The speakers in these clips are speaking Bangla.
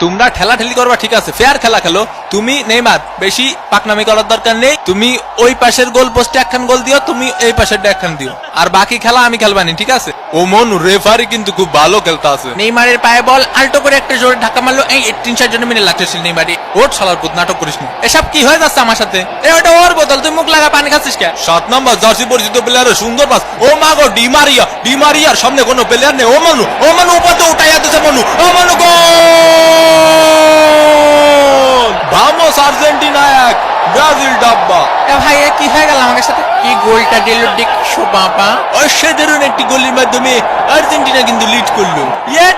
তোমরা ঠেলাঠেলি করবা ঠিক আছে, ফেয়ার খেলা খেলো। তুমি নেইমার বেশি পাকনামি করার দরকার নেই। তুমি ওই পাশের গোল পোস্টে একখান গোল দিও, তুমি এই পাশের একখান দিও, আর বাকি খেলা আমি খেলবানি, ঠিক আছে? ও মনু রেফারি কিন্তু খুব ভালো খেলতে আছে। নেইমারের পায়ে বল আল্টো করে একটা জোরে ধাক্কা মারলো, এই 3-4 মিনিট লাগতেছিল নেইমারি। ওট শালার পুত, নাটক করিস না। এসব কি হয়ে যাচ্ছে আমার সাথে? ওটা ওর বোতল, তুই মুখ লাগা পানি খাচ্ছিস কে? 7 নম্বর জার্সি পরিচিত প্লেয়ারের সুন্দর পাস। ও মা গো, ডিমারিয়ার সামনে কোনো প্লেয়ার নেই। ও মনু উপাতে উঠাইয়া দিছে মনু। ও মনু গোল! ভামোস আর্জেন্টিনা 1, ব্রাজিল ডাব্বা। ভাই কি হয়ে গেল আমার সাথে? কি গোলটা দিল দেখছো বাবা? অসাধারণ একটি গোলের মাধ্যমে আর্জেন্টিনা কিন্তু লিড করলো।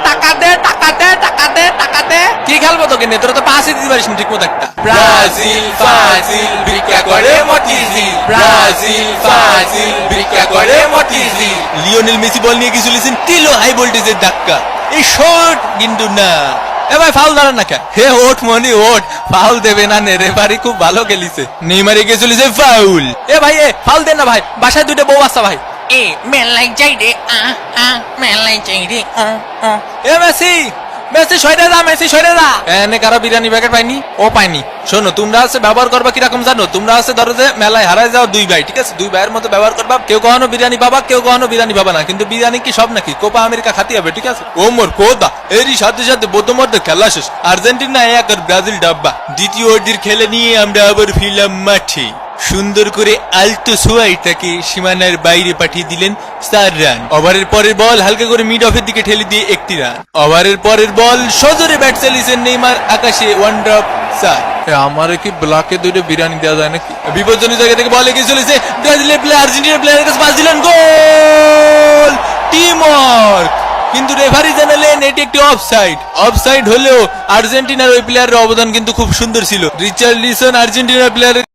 টাকা দে টাকা দে টাকা দে টাকা দে। কি খেলবো তোকে নিয়ে? তোরা তো পাসই দিতে পারিস ঠিক মতো একটা। ব্রাজিল ফাজিল ভিক্ষা করে মতিঝিল, ব্রাজিল ফাজিল ভিক্ষা করে মতিঝিল। লিওনেল মেসি বল নিয়ে কিছু লিসেন, দিল হাই ভোল্টেজের ধাক্কা। এই শট কিন্তু না। এ ভাই ফাউল দাঁড়ান না কে? হে ওঠ মনি ওঠ, ফাউল দেবে না নে, রেফারি খুব ভালো খেলিছে। নেইমারে গিয়ে চলেছে ফাউল। এ ভাই ফাউল দেন না ভাই, বাসায় দুটো বউ আসা ভাই। মেলাই যাই রে মেলাই যাই রে। এ মেসি সরে যা, মেসি সরে যা। এনে কারো বিরিয়ানি প্যাকেট পাইনি? ও পাইনি। শোনো, তোমরা আছে ব্যবহার করবা কিরকম জানো? তোমরা আছে ধরো যে মেলায় হারায় যাও 2 ভাই, ঠিক আছে? 2 ভাইয়ের মতো ব্যবহার করবা। কেউ কখনো বিরিয়ানি পাবা, কেউ কখনো বিরিয়ানি পাবা না, কিন্তু বিরিয়ানি কি সব নাকি? কোপা আমেরিকা খাতি হবে, ঠিক আছে? ও মোর কোদা, এরই সাথে সাথে প্রথমার্ধে খেলা শেষ। আর্জেন্টিনা 1 আর ব্রাজিল ডাব্বা। দ্বিতীয় অর্ধের খেলা নিয়ে আমরা আবার ফিরলাম মাঠে। সুন্দর করে আলতো সোয়াইটাকে সীমানার বাইরে পাঠিয়ে দিলেন 4 রান। ওভারের পরের বল হালকা করে মিড অফের দিকে ঠেলে দিয়ে 1 রান। ওভারের পরের বল সজোরে ব্যাট চালিয়েছেন নেইমার, আকাশে 1 ড্রপ 4। আমার কি ব্লকে 2টা বিরিয়ানি দেওয়া যায় নাকি? বিপজ্জনক জায়গা থেকে বল এগিয়ে চলেছে ব্রাজিলের প্লেয়ার, আর্জেন্টিনার প্লেয়ারের কাছে পাস দিলেন, গোল! Team work. কিন্তু রেফারি জানালেন এটি একটি অফসাইড হলেও আর্জেন্টিনার ওই প্লেয়ারের অবদান কিন্তু খুব সুন্দর ছিল। রিচার্লিসন আর্জেন্টিনার প্লেয়ারের